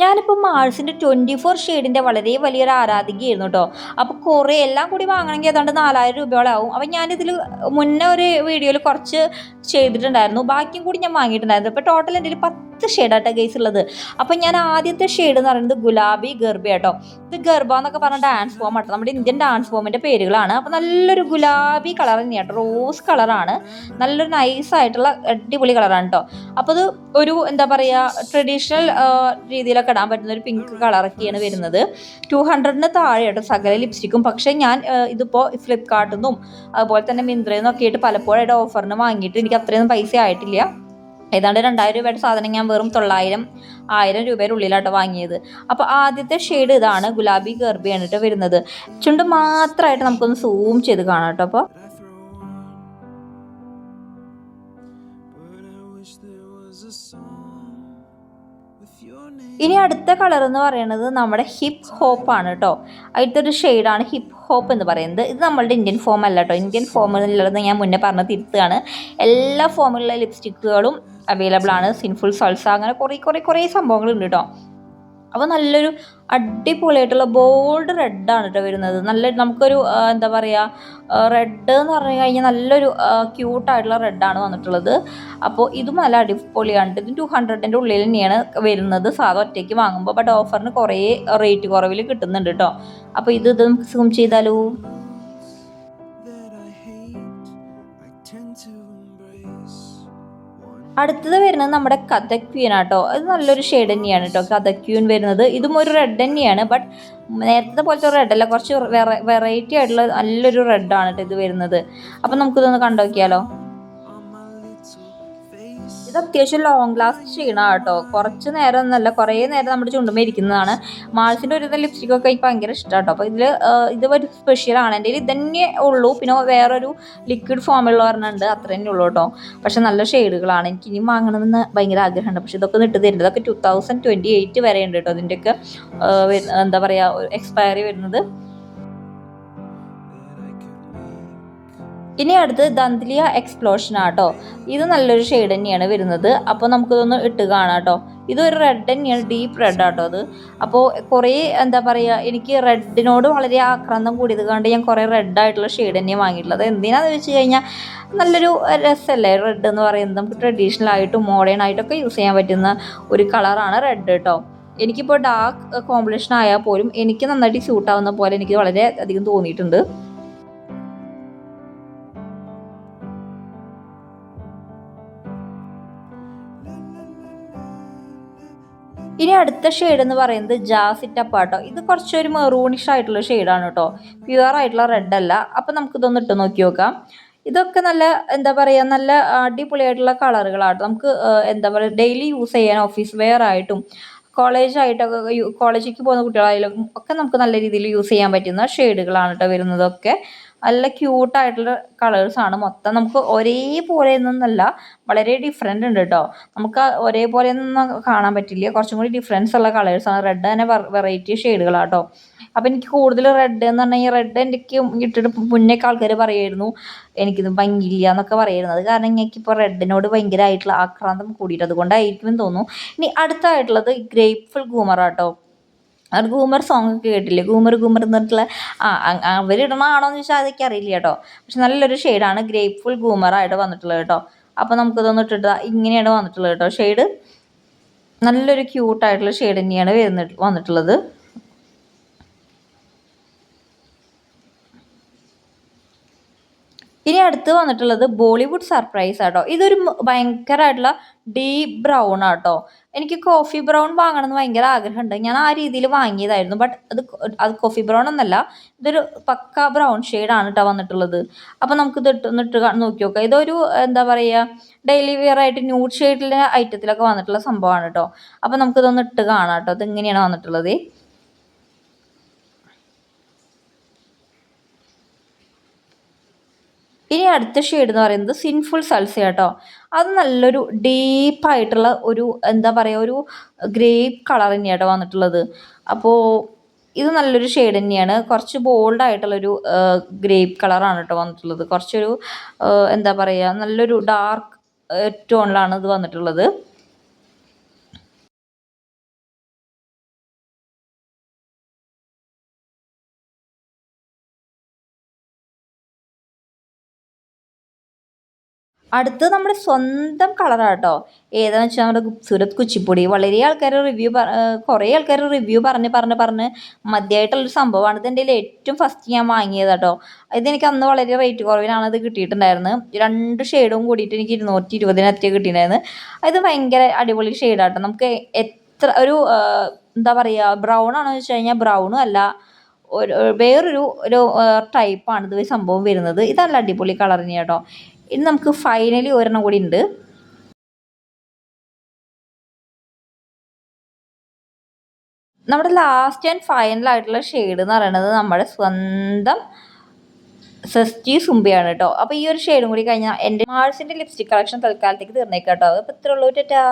ഞാനിപ്പോൾ മാൾസിൻ്റെ 24 ഷെയ്ഡിൻ്റെ വളരെ വലിയൊരു ആരാധികയായിരുന്നു കേട്ടോ. അപ്പോൾ കുറേ എല്ലാം കൂടി വാങ്ങണമെങ്കിൽ ഏതാണ്ട് 4000 രൂപയോളം ആവും. അപ്പോൾ ഞാനിതിൽ മുന്നേ ഒരു വീഡിയോയിൽ കുറച്ച് ചെയ്തിട്ടുണ്ടായിരുന്നു, ബാക്കിയും കൂടി ഞാൻ വാങ്ങിയിട്ടുണ്ടായിരുന്നു. അപ്പോൾ ടോട്ടൽ എൻ്റെ 10 ഷെയ്ഡാട്ടോ ഗൈസ് ഉള്ളത്. അപ്പോൾ ഞാൻ ആദ്യത്തെ ഷെയ്ഡ് എന്ന് പറയുന്നത് ഗുലാബി ഗർഭ കേട്ടോ. ഇത് ഗർഭ എന്നൊക്കെ പറഞ്ഞ ഡാൻസ് ഫോം ആട്ടോ, നമ്മുടെ ഇന്ത്യൻ ഡാൻസ് ഫോമിൻ്റെ പേരുകളാണ്. അപ്പോൾ നല്ലൊരു ഗുലാബി കളർ തന്നെയാണ്, റോസ് കളറാണ്, നല്ലൊരു നൈസായിട്ടുള്ള അടിപൊളി കളറാണ് കേട്ടോ. അപ്പോൾ ഇത് ഒരു എന്താ പറയുക ട്രഡീഷണൽ രീതിയിലൊക്കെ ഇടാൻ പറ്റുന്ന ഒരു പിങ്ക് കളറൊക്കെയാണ് വരുന്നത്. 200-ന് താഴെ കേട്ടോ സകല ലിപ്സ്റ്റിക്കും. പക്ഷേ ഞാൻ ഇതിപ്പോൾ ഫ്ലിപ്കാർട്ടിൽ നിന്നും അതുപോലെ തന്നെ മിന്ത്രയിൽ നിന്നൊക്കെ ആയിട്ട് പലപ്പോഴായിട്ട് ഓഫറിന് വാങ്ങിയിട്ട് എനിക്ക് അത്രയൊന്നും പൈസ ആയിട്ടില്ല. ഏതാണ്ട് 2000 രൂപയുടെ സാധനം ഞാൻ വെറും 900-1000 രൂപയുടെ ഉള്ളിലാട്ടോ വാങ്ങിയത്. അപ്പോൾ ആദ്യത്തെ ഷെയ്ഡ് ഇതാണ്, ഗുലാബി ഗർഭയാണ് കേട്ടോ വരുന്നത്. ചുണ്ട് മാത്രമായിട്ട് നമുക്കൊന്ന് സൂം ചെയ്ത് കാണാം കേട്ടോ. അപ്പോൾ ഇനി അടുത്ത കളർ എന്ന് പറയുന്നത് നമ്മുടെ ഹിപ്പ് ഹോപ്പ് ആണ് കേട്ടോ. അതിലത്തെ ഒരു ഷെയ്ഡാണ് ഹിപ്പ് ഹോപ്പ് എന്ന് പറയുന്നത്. ഇത് നമ്മളുടെ ഇന്ത്യൻ ഫോം അല്ല കേട്ടോ. ഇന്ത്യൻ ഫോമിലുള്ളത് ഞാൻ മുന്നേ പറഞ്ഞ തിരുത്തുകയാണ്. എല്ലാ ഫോമിലുള്ള ലിപ്സ്റ്റിക്കുകളും അവൈലബിൾ ആണ്. സിൻഫുൾ സൾസ, അങ്ങനെ കുറേ സംഭവങ്ങളുണ്ട് കേട്ടോ. അപ്പോൾ നല്ലൊരു അടിപൊളിയായിട്ടുള്ള ബോൾഡ് റെഡാണ് കേട്ടോ വരുന്നത്. നല്ല നമുക്കൊരു എന്താ പറയുക റെഡ് എന്ന് പറഞ്ഞു കഴിഞ്ഞാൽ നല്ലൊരു ക്യൂട്ടായിട്ടുള്ള റെഡാണ് വന്നിട്ടുള്ളത്. അപ്പോൾ ഇതും നല്ല അടിപൊളിയാണ്. ഇത് 200-ൻ്റെ ഉള്ളിൽ തന്നെയാണ് വരുന്നത് സാധാ ഒറ്റയ്ക്ക് വാങ്ങുമ്പോൾ. ബട്ട് ഓഫറിന് കുറേ റേറ്റ് കുറവിൽ കിട്ടുന്നുണ്ട് കേട്ടോ. അപ്പോൾ ഇത് നമുക്ക് സൂം ചെയ്താലോ. അടുത്തത് വരുന്നത് നമ്മുടെ കഥക് ക്വീൻ ആട്ടോ. അത് നല്ലൊരു ഷെയ്ഡ് തന്നെയാണ് കേട്ടോ കഥക് ക്വീൻ വരുന്നത്. ഇതും ഒരു റെഡ് തന്നെയാണ്, ബട്ട് നേരത്തെ പോലത്തെ റെഡ് അല്ല, കുറച്ച് വെറൈറ്റി ആയിട്ടുള്ള നല്ലൊരു റെഡാണ് കേട്ടോ ഇത് വരുന്നത്. അപ്പം നമുക്കിതൊന്ന് കണ്ടു നോക്കിയാലോ. ഇത് അത്യാവശ്യം ലോങ് ലാസ്റ്റ് ചെയ്യണം കേട്ടോ. കുറച്ച് നേരം എന്നല്ല, കുറേ നേരം നമ്മുടെ ചുണ്ടുമേ ഇരിക്കുന്നതാണ്. മാൾസിൻ്റെ ഒരു ലിപ്സ്റ്റിക്കൊക്കെ എനിക്ക് ഭയങ്കര ഇഷ്ടമാണ് കേട്ടോ. അപ്പോൾ ഇത് ഒരു സ്പെഷ്യലാണ്. എൻ്റെ ഇത് തന്നെ ഉള്ളൂ. പിന്നെ വേറൊരു ലിക്വിഡ് ഫോമുള്ള പറഞ്ഞുണ്ട്, അത്ര തന്നെ ഉള്ളൂ കേട്ടോ. പക്ഷെ നല്ല ഷെയ്ഡുകളാണ്. എനിക്ക് ഇനിയും വാങ്ങണമെന്ന് ഭയങ്കര ആഗ്രഹമുണ്ട്. പക്ഷെ ഇതൊക്കെ ഇട്ട് തരുന്നത് ഇതൊക്കെ 2028 വരെ ഉണ്ട് കേട്ടോ. ഇതിൻ്റെയൊക്കെ എന്താ പറയുക എക്സ്പയറി വരുന്നത്. ഇനി അടുത്ത് ദന്തലിയ എക്സ്പ്ലോഷൻ ആട്ടോ. ഇത് നല്ലൊരു ഷെയ്ഡ് തന്നെയാണ് വരുന്നത്. അപ്പോൾ നമുക്കിതൊന്ന് ഇട്ട് കാണാം കേട്ടോ. ഇതൊരു റെഡ് തന്നെയാണ്, ഡീപ്പ് റെഡ് ആട്ടോ അത്. അപ്പോൾ കുറേ എന്താ പറയുക എനിക്ക് റെഡിനോട് വളരെ ആക്രാന്തം കൂടിയത് കൊണ്ട് ഞാൻ കുറേ റെഡായിട്ടുള്ള ഷെയ്ഡ് തന്നെയാണ് വാങ്ങിയിട്ടുള്ളത്. എന്തിനാണെന്ന് വെച്ച് കഴിഞ്ഞാൽ നല്ലൊരു രസമല്ലേ റെഡ് എന്ന് പറയുന്നത്. നമുക്ക് ട്രഡീഷണൽ ആയിട്ടും മോഡേൺ ആയിട്ടൊക്കെ യൂസ് ചെയ്യാൻ പറ്റുന്ന ഒരു കളറാണ് റെഡ് കേട്ടോ. എനിക്കിപ്പോൾ ഡാർക്ക് കോമ്പിനേഷൻ ആയാൽ പോലും എനിക്ക് നന്നായിട്ട് സ്യൂട്ടാവുന്ന പോലെ എനിക്ക് വളരെ അധികം തോന്നിയിട്ടുണ്ട്. ഇനി അടുത്ത ഷെയ്ഡ് എന്ന് പറയുന്നത് ജാസിറ്റപ്പ് ആട്ടോ. ഇത് കുറച്ചൊരു മെറൂണിഷ് ആയിട്ടുള്ള ഷെയ്ഡാണ് കേട്ടോ, പ്യുവർ ആയിട്ടുള്ള റെഡ് അല്ല. അപ്പം നമുക്കിതൊന്ന് ഇട്ട് നോക്കി നോക്കാം. ഇതൊക്കെ നല്ല എന്താ പറയുക നല്ല അടിപൊളിയായിട്ടുള്ള കളറുകളാട്ടോ. നമുക്ക് എന്താ പറയുക ഡെയിലി യൂസ് ചെയ്യാൻ ഓഫീസ് വെയർ ആയിട്ടും കോളേജിലേക്ക് പോകുന്ന കുട്ടികളായാലും ഒക്കെ നമുക്ക് നല്ല രീതിയിൽ യൂസ് ചെയ്യാൻ പറ്റുന്ന ഷെയ്ഡുകളാണ് കേട്ടോ വരുന്നതൊക്കെ. നല്ല ക്യൂട്ടായിട്ടുള്ള കളേഴ്സാണ് മൊത്തം. നമുക്ക് ഒരേപോലെ ഒന്നല്ല, വളരെ ഡിഫറെൻ്റ് ഉണ്ട് കേട്ടോ. നമുക്ക് ഒരേപോലെ ഒന്നും കാണാൻ പറ്റില്ല, കുറച്ചും കൂടി ഡിഫറൻസ് ഉള്ള കളേഴ്സാണ്. റെഡ് തന്നെ വെറൈറ്റി ഷെയ്ഡുകളാട്ടോ. അപ്പോൾ എനിക്ക് കൂടുതൽ റെഡ് എന്ന് പറഞ്ഞു കഴിഞ്ഞാൽ റെഡ് എനിക്ക് ഇട്ടിട്ട് മുന്നേക്ക് ആൾക്കാർ പറയുമായിരുന്നു എനിക്കിത് ഭംഗിയില്ല എന്നൊക്കെ പറയുന്നത്. അത് കാരണം എനിക്കിപ്പോൾ റെഡിനോട് ഭയങ്കരമായിട്ടുള്ള ആക്രാന്തം കൂടിയിട്ട് അതുകൊണ്ടായിരിക്കും തോന്നുന്നു. ഇനി അടുത്തായിട്ടുള്ളത് ഗ്രേപ്പ്ഫുൾ ഗൂമറാട്ടോ. അത് ഗൂമർ സോങ് ഒക്കെ കേട്ടില്ലേ, ഗൂമർ എന്ന് പറഞ്ഞിട്ടുള്ള അവരിടണമാണോ എന്ന് ചോദിച്ചാൽ അതൊക്കെ അറിയില്ല കേട്ടോ. പക്ഷെ നല്ലൊരു ഷെയ്ഡാണ് ഗ്രേപ്പ്ഫുൾ ഗൂമറായിട്ട് വന്നിട്ടുള്ളത് കേട്ടോ. അപ്പോൾ നമുക്കിതൊന്ന് ഇട്ടിട്ട് ഇങ്ങനെയാണ് വന്നിട്ടുള്ളത് കേട്ടോ ഷെയ്ഡ്. നല്ലൊരു ക്യൂട്ടായിട്ടുള്ള ഷെയ്ഡ് തന്നെയാണ് വന്നിട്ടുള്ളത്. ഇനി അടുത്ത് വന്നിട്ടുള്ളത് ബോളിവുഡ് സർപ്രൈസ് ആട്ടോ. ഇതൊരു ഭയങ്കരമായിട്ടുള്ള ഡീപ്പ് ബ്രൗൺ ആട്ടോ. എനിക്ക് കോഫി ബ്രൗൺ വാങ്ങണമെന്ന് ഭയങ്കര ആഗ്രഹമുണ്ട്. ഞാൻ ആ രീതിയിൽ വാങ്ങിയതായിരുന്നു, ബട്ട് അത് കോഫി ബ്രൗൺ എന്നല്ല, ഇതൊരു പക്ക ബ്രൗൺ ഷെയ്ഡാണ് കേട്ടോ വന്നിട്ടുള്ളത്. അപ്പോൾ നമുക്കിത് ഇട്ട് നോക്കി നോക്കാം. ഇതൊരു എന്താ പറയുക ഡെയിലി വെയർ ആയിട്ട് ന്യൂഡ് ഷെയ്ഡിലെ ഐറ്റത്തിലൊക്കെ വന്നിട്ടുള്ള സംഭവമാണ് കേട്ടോ. അപ്പോൾ നമുക്കിതൊന്ന് ഇട്ട് കാണാം കേട്ടോ. ഇതിങ്ങനെയാണ് വന്നിട്ടുള്ളത്. ഇനി അടുത്ത ഷെയ്ഡ് എന്ന് പറയുന്നത് സിൻഫുൾ സൽസ കേട്ടോ. അത് നല്ലൊരു ഡീപ്പായിട്ടുള്ള ഒരു എന്താ പറയുക ഒരു ഗ്രേപ്പ് കളർ തന്നെയാണ് കേട്ടോ വന്നിട്ടുള്ളത്. അപ്പോൾ ഇത് നല്ലൊരു ഷെയ്ഡ് തന്നെയാണ്, കുറച്ച് ബോൾഡായിട്ടുള്ളൊരു ഗ്രേപ്പ് കളറാണ് കേട്ടോ വന്നിട്ടുള്ളത്. കുറച്ചൊരു എന്താ പറയുക നല്ലൊരു ഡാർക്ക് ടോണിലാണ് ഇത് വന്നിട്ടുള്ളത്. അടുത്ത് നമ്മുടെ സ്വന്തം കളറാണ് കേട്ടോ. ഏതാണെന്ന് വെച്ചാൽ നമ്മുടെ സൂരത് കുച്ചിപ്പുടി. വളരെ ആൾക്കാർ കുറേ ആൾക്കാർ റിവ്യൂ പറഞ്ഞ് മതിയായിട്ടുള്ളൊരു സംഭവമാണ്. ഇതെൻ്റെ ഏറ്റവും ഫസ്റ്റ് ഞാൻ വാങ്ങിയത് കേട്ടോ. ഇതെനിക്ക് അന്ന് വളരെ റേറ്റ് കുറവിനാണ് ഇത് കിട്ടിയിട്ടുണ്ടായിരുന്നത്. 2 ഷെയ്ഡും കൂടിയിട്ട് എനിക്ക് 220 കിട്ടിയിട്ടുണ്ടായിരുന്നു. ഇത് ഭയങ്കര അടിപൊളി ഷെയ്ഡാട്ടോ. നമുക്ക് എത്ര എന്താ പറയുക, ബ്രൗൺ ആണോ എന്ന് വെച്ച് കഴിഞ്ഞാൽ ബ്രൗണും അല്ല, വേറൊരു ടൈപ്പാണ് ഇത് സംഭവം വരുന്നത്. ഇത് നല്ല അടിപൊളി കളർ തന്നെയാണ് കേട്ടോ. ഇനി നമുക്ക് ഫൈനലി ഒരെണ്ണം കൂടി ഉണ്ട്. നമ്മുടെ ലാസ്റ്റ് ആൻഡ് ഫൈനൽ ആയിട്ടുള്ള ഷെയ്ഡ് എന്ന് പറയുന്നത് നമ്മുടെ സ്വന്തം സെസ്റ്റി സുംബയാണ് കേട്ടോ. അപ്പോൾ ഈ ഒരു ഷെയ്ഡും കൂടി കഴിഞ്ഞാൽ എൻ്റെ മാൾസിൻ്റെ ലിപ്സ്റ്റിക് കളക്ഷൻ തൽക്കാലത്തേക്ക് തീർന്നേക്കാം കേട്ടോ. അപ്പോൾ ഇത്രയുള്ളൂ. ടാറ്റാ.